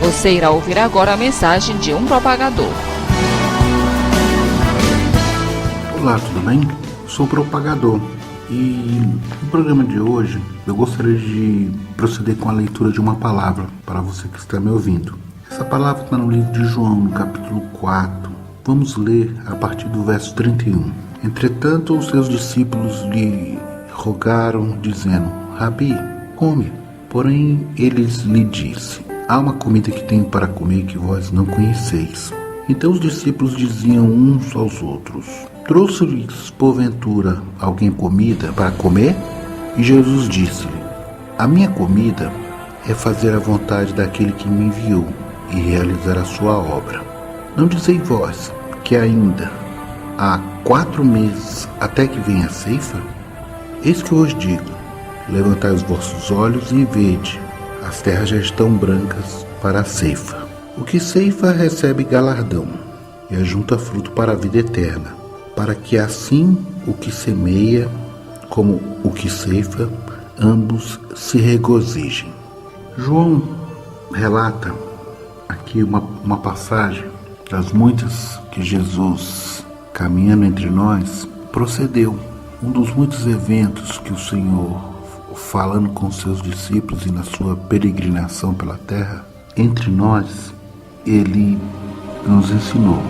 Você irá ouvir agora a mensagem de um propagador. Olá, tudo bem? Sou propagador e no programa de hoje eu gostaria de proceder com a leitura de uma palavra para você que está me ouvindo. Essa palavra está no livro de João, no capítulo 4. Vamos ler a partir do verso 31. Entretanto, os seus discípulos lhe rogaram, dizendo: Rabi, come. Porém, eles lhe disse: há uma comida que tenho para comer que vós não conheceis. Então os discípulos diziam uns aos outros: trouxe-lhes porventura alguém comida para comer? E Jesus disse-lhe: a minha comida é fazer a vontade daquele que me enviou e realizar a sua obra. Não dizei vós que ainda há 4 meses até que venha a ceifa? Eis que eu vos digo: levantai os vossos olhos e vede, as terras já estão brancas para a ceifa. O que ceifa recebe galardão, e ajunta fruto para a vida eterna, para que assim o que semeia como o que ceifa, ambos se regozijem. João relata aqui uma passagem das muitas que Jesus, caminhando entre nós, procedeu. Um dos muitos eventos que o Senhor, falando com seus discípulos e na sua peregrinação pela terra, entre nós, Ele nos ensinou.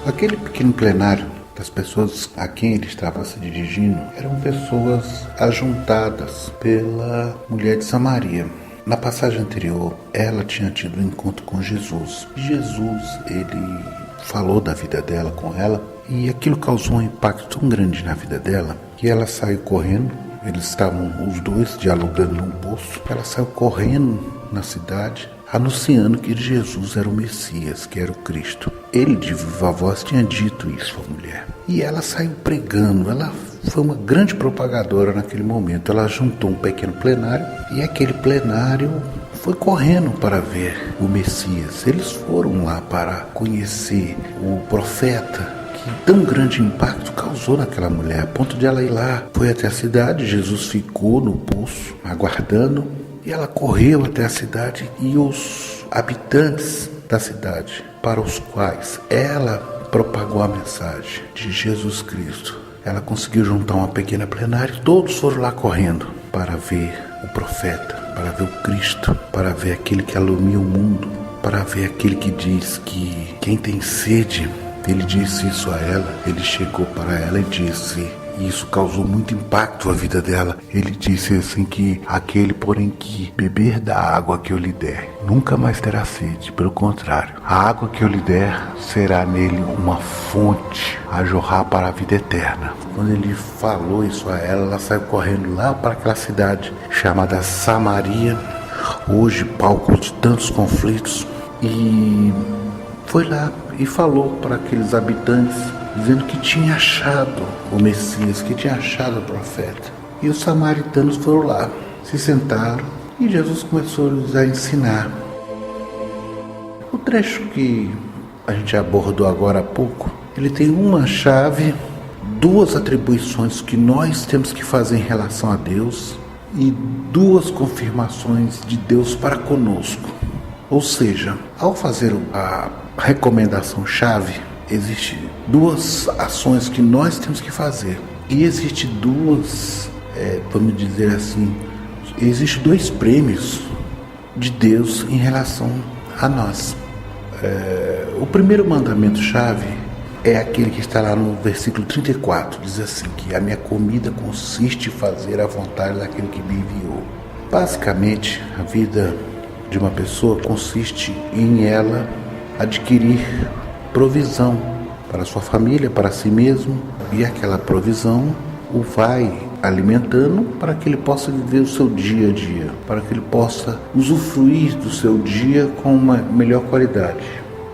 Aquele pequeno plenário das pessoas a quem ele estava se dirigindo eram pessoas ajuntadas pela mulher de Samaria. Na passagem anterior, ela tinha tido um encontro com Jesus. Jesus, ele falou da vida dela com ela, e aquilo causou um impacto tão grande na vida dela que ela saiu correndo. Eles estavam os dois dialogando num poço. Ela saiu correndo na cidade, anunciando que Jesus era o Messias, que era o Cristo. Ele de viva voz tinha dito isso à mulher. E ela saiu pregando. Ela foi uma grande propagadora naquele momento. Ela juntou um pequeno plenário e aquele plenário foi correndo para ver o Messias. Eles foram lá para conhecer o profeta, que tão grande impacto causou naquela mulher, a ponto de ela ir lá. Foi até a cidade, Jesus ficou no poço, aguardando, e ela correu até a cidade, e os habitantes da cidade, para os quais ela propagou a mensagem de Jesus Cristo, ela conseguiu juntar uma pequena plenária, todos foram lá correndo para ver o profeta, para ver o Cristo, para ver aquele que alumia o mundo, para ver aquele que diz que quem tem sede. Ele disse isso a ela, ele chegou para ela e disse, e isso causou muito impacto na vida dela. Ele disse assim que aquele, porém, que beber da água que eu lhe der, nunca mais terá sede. Pelo contrário, a água que eu lhe der será nele uma fonte a jorrar para a vida eterna. Quando ele falou isso a ela, ela saiu correndo lá para aquela cidade chamada Samaria, hoje palco de tantos conflitos, e foi lá e falou para aqueles habitantes, dizendo que tinha achado o Messias, que tinha achado o profeta. E os samaritanos foram lá, se sentaram, e Jesus começou-lhes a ensinar. O trecho que a gente abordou agora há pouco, ele tem uma chave, 2 atribuições que nós temos que fazer em relação a Deus e 2 confirmações de Deus para conosco. Ou seja, ao fazer a recomendação-chave, existem 2 ações que nós temos que fazer. E existem 2, vamos dizer assim, existem 2 prêmios de Deus em relação a nós. O primeiro mandamento-chave é aquele que está lá no versículo 34, diz assim, que a minha comida consiste em fazer a vontade daquele que me enviou. Basicamente, a vida de uma pessoa consiste em ela adquirir provisão para a sua família, para si mesmo, e aquela provisão o vai alimentando para que ele possa viver o seu dia a dia, para que ele possa usufruir do seu dia com uma melhor qualidade.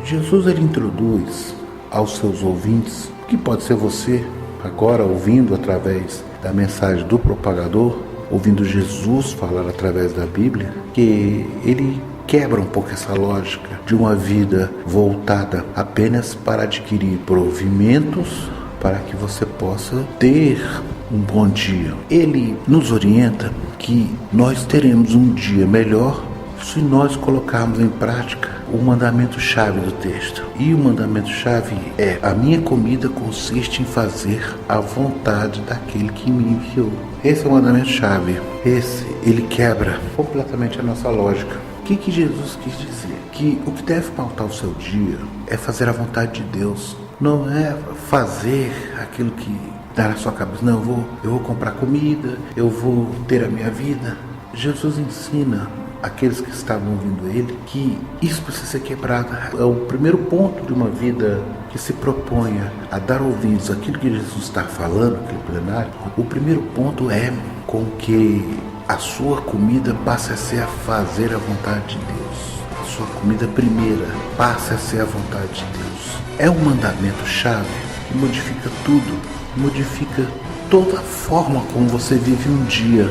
Jesus, ele introduz aos seus ouvintes, que pode ser você agora ouvindo através da mensagem do propagador, ouvindo Jesus falar através da Bíblia, que ele quebra um pouco essa lógica de uma vida voltada apenas para adquirir provimentos, para que você possa ter um bom dia. Ele nos orienta que nós teremos um dia melhor se nós colocarmos em prática o mandamento-chave do texto. E o mandamento-chave é: a minha comida consiste em fazer a vontade daquele que me enviou. Esse é o mandamento-chave. Ele quebra completamente a nossa lógica. O que Jesus quis dizer? Que o que deve pautar o seu dia é fazer a vontade de Deus. Não é fazer aquilo que dá na sua cabeça. Não, eu vou comprar comida, eu vou ter a minha vida. Jesus ensina aqueles que estavam ouvindo ele que isso precisa ser quebrado. É o primeiro ponto de uma vida que se proponha a dar ouvidos àquilo que Jesus está falando, aquele plenário. O primeiro ponto é com que a sua comida passe a ser a fazer a vontade de Deus. A sua comida primeira passe a ser a vontade de Deus. É um mandamento-chave que modifica tudo, modifica toda a forma como você vive um dia.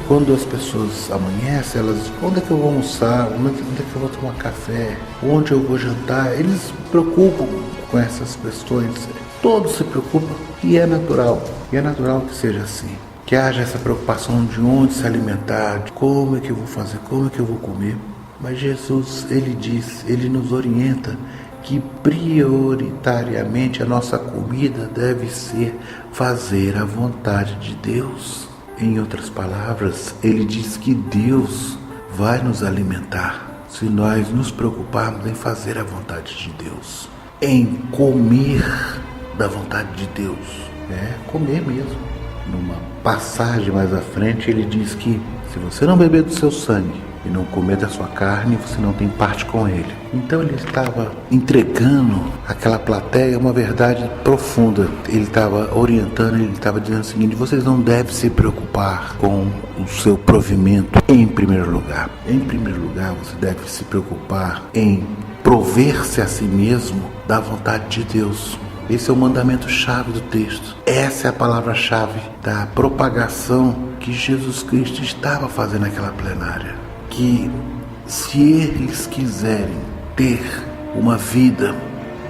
Quando as pessoas amanhecem, onde é que eu vou almoçar? Onde é que eu vou tomar café? Onde eu vou jantar? Eles se preocupam com essas questões. Todos se preocupam e é natural. E é natural que seja assim. Que haja essa preocupação de onde se alimentar, de como é que eu vou fazer, como é que eu vou comer. Mas Jesus, ele nos orienta que prioritariamente a nossa comida deve ser fazer a vontade de Deus. Em outras palavras, ele diz que Deus vai nos alimentar se nós nos preocuparmos em fazer a vontade de Deus, em comer da vontade de Deus, comer mesmo. Numa passagem mais à frente, ele diz que se você não beber do seu sangue e não comer da sua carne, você não tem parte com ele. Então ele estava entregando àquela plateia uma verdade profunda. Ele estava orientando, ele estava dizendo o seguinte: vocês não devem se preocupar com o seu provimento em primeiro lugar. Em primeiro lugar, você deve se preocupar em prover-se a si mesmo da vontade de Deus. Esse é o mandamento-chave do texto. Essa é a palavra-chave da propagação que Jesus Cristo estava fazendo naquela plenária. Que se eles quiserem ter uma vida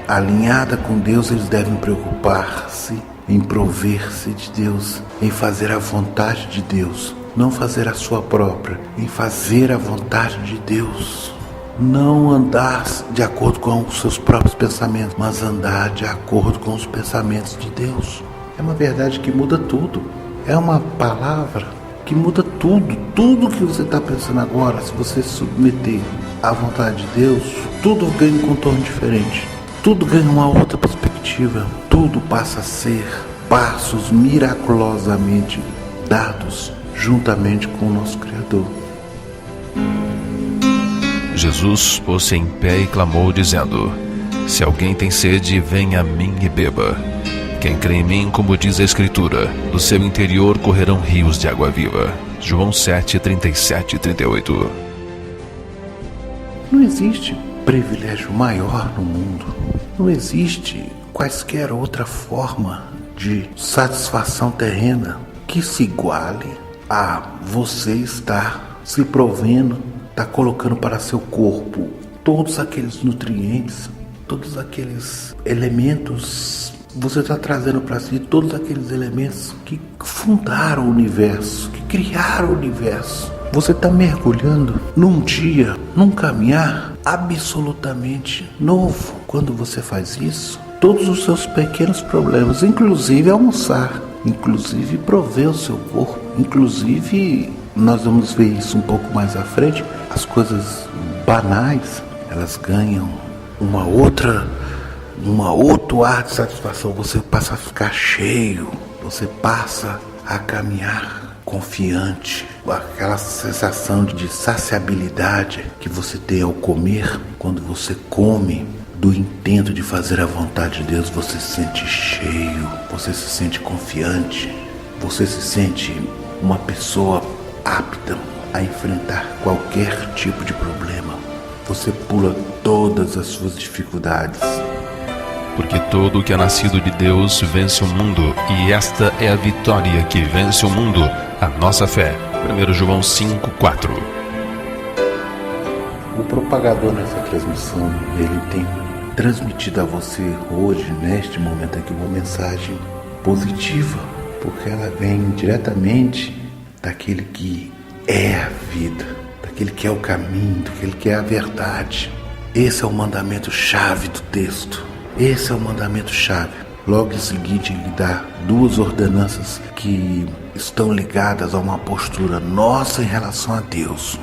alinhada com Deus, eles devem preocupar-se em prover-se de Deus, em fazer a vontade de Deus, não fazer a sua própria, em fazer a vontade de Deus. Não andar de acordo com os seus próprios pensamentos, mas andar de acordo com os pensamentos de Deus. É uma verdade que muda tudo. É uma palavra que muda tudo. Tudo que você está pensando agora, se você se submeter à vontade de Deus, tudo ganha um contorno diferente. Tudo ganha uma outra perspectiva. Tudo passa a ser passos miraculosamente dados juntamente com o nosso Criador. Jesus pôs-se em pé e clamou, dizendo: Se alguém tem sede, venha a mim e beba. Quem crê em mim, como diz a Escritura, do seu interior correrão rios de água viva. João 7, 37 e 38. Não existe privilégio maior no mundo. Não existe quaisquer outra forma de satisfação terrena que se iguale a você estar se provendo, está colocando para seu corpo todos aqueles nutrientes, todos aqueles elementos. Você está trazendo para si todos aqueles elementos que fundaram o universo, que criaram o universo. Você está mergulhando num dia, num caminhar absolutamente novo. Quando você faz isso, todos os seus pequenos problemas, inclusive almoçar, inclusive prover o seu corpo, inclusive nós vamos ver isso um pouco mais à frente, as coisas banais, elas ganham outro ar de satisfação. Você passa a ficar cheio, você passa a caminhar confiante, aquela sensação de saciabilidade que você tem ao comer. Quando você come do intento de fazer a vontade de Deus, você se sente cheio, você se sente confiante, você se sente uma pessoa apta a enfrentar qualquer tipo de problema. Você pula todas as suas dificuldades. Porque todo o que é nascido de Deus vence o mundo, e esta é a vitória que vence o mundo, a nossa fé. 1 João 5, 4. O propagador nessa transmissão, ele tem transmitido a você hoje, neste momento aqui, uma mensagem positiva porque ela vem diretamente daquele que é a vida, daquele que é o caminho, daquele que é a verdade. Esse é o mandamento-chave do texto. Esse é o mandamento-chave. Logo em seguida, ele dá duas ordenanças que estão ligadas a uma postura nossa em relação a Deus.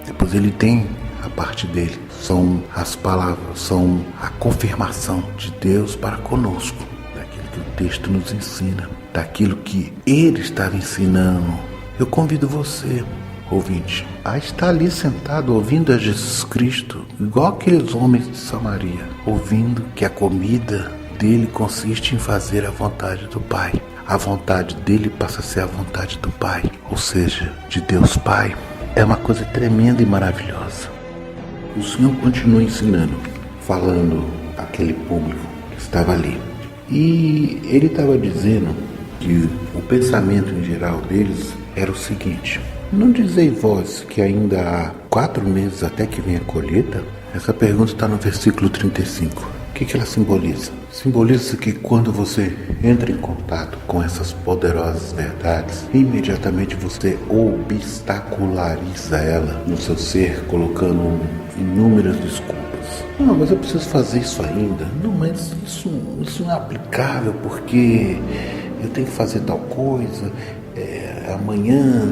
Depois ele tem a parte dele. São as palavras, são a confirmação de Deus para conosco, daquilo que o texto nos ensina, daquilo que ele estava ensinando. Eu convido você, ouvinte, a estar ali sentado ouvindo a Jesus Cristo, igual aqueles homens de Samaria, ouvindo que a comida dele consiste em fazer a vontade do Pai. A vontade dele passa a ser a vontade do Pai, ou seja, de Deus Pai. É uma coisa tremenda e maravilhosa. O Senhor continua ensinando, falando àquele público que estava ali. E ele estava dizendo que o pensamento em geral deles era o seguinte: não dizei vós que ainda há 4 meses até que venha a colheita? Essa pergunta está no versículo 35. O que ela simboliza? Simboliza que quando você entra em contato com essas poderosas verdades, imediatamente você obstaculariza ela no seu ser, colocando inúmeras desculpas. Não, mas eu preciso fazer isso ainda. Não, mas isso não é aplicável porque eu tenho que fazer tal coisa. Amanhã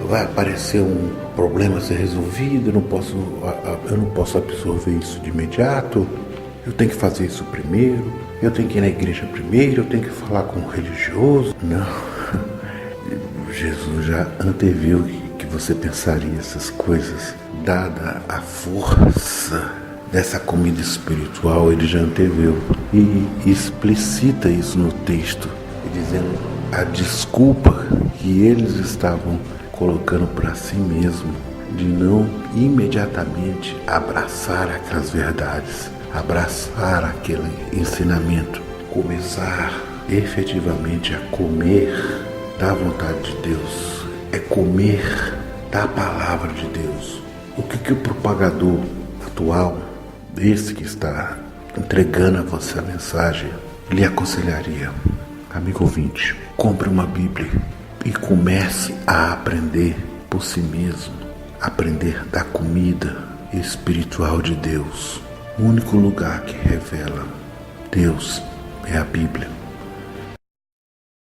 vai aparecer um problema a ser resolvido. Eu não posso absorver isso de imediato. Eu tenho que fazer isso primeiro, eu tenho que ir na igreja primeiro, eu tenho que falar com o religioso. Não, Jesus já anteviu que você pensaria essas coisas. Dada a força dessa comida espiritual, ele já anteviu e explicita isso no texto, dizendo a desculpa que eles estavam colocando para si mesmo de não imediatamente abraçar aquelas verdades, abraçar aquele ensinamento, começar efetivamente a comer da vontade de Deus, é comer da palavra de Deus. O que o propagador atual, esse que está entregando a você a mensagem, lhe aconselharia? Amigo ouvinte, compre uma Bíblia e comece a aprender por si mesmo, aprender da comida espiritual de Deus. O único lugar que revela Deus é a Bíblia.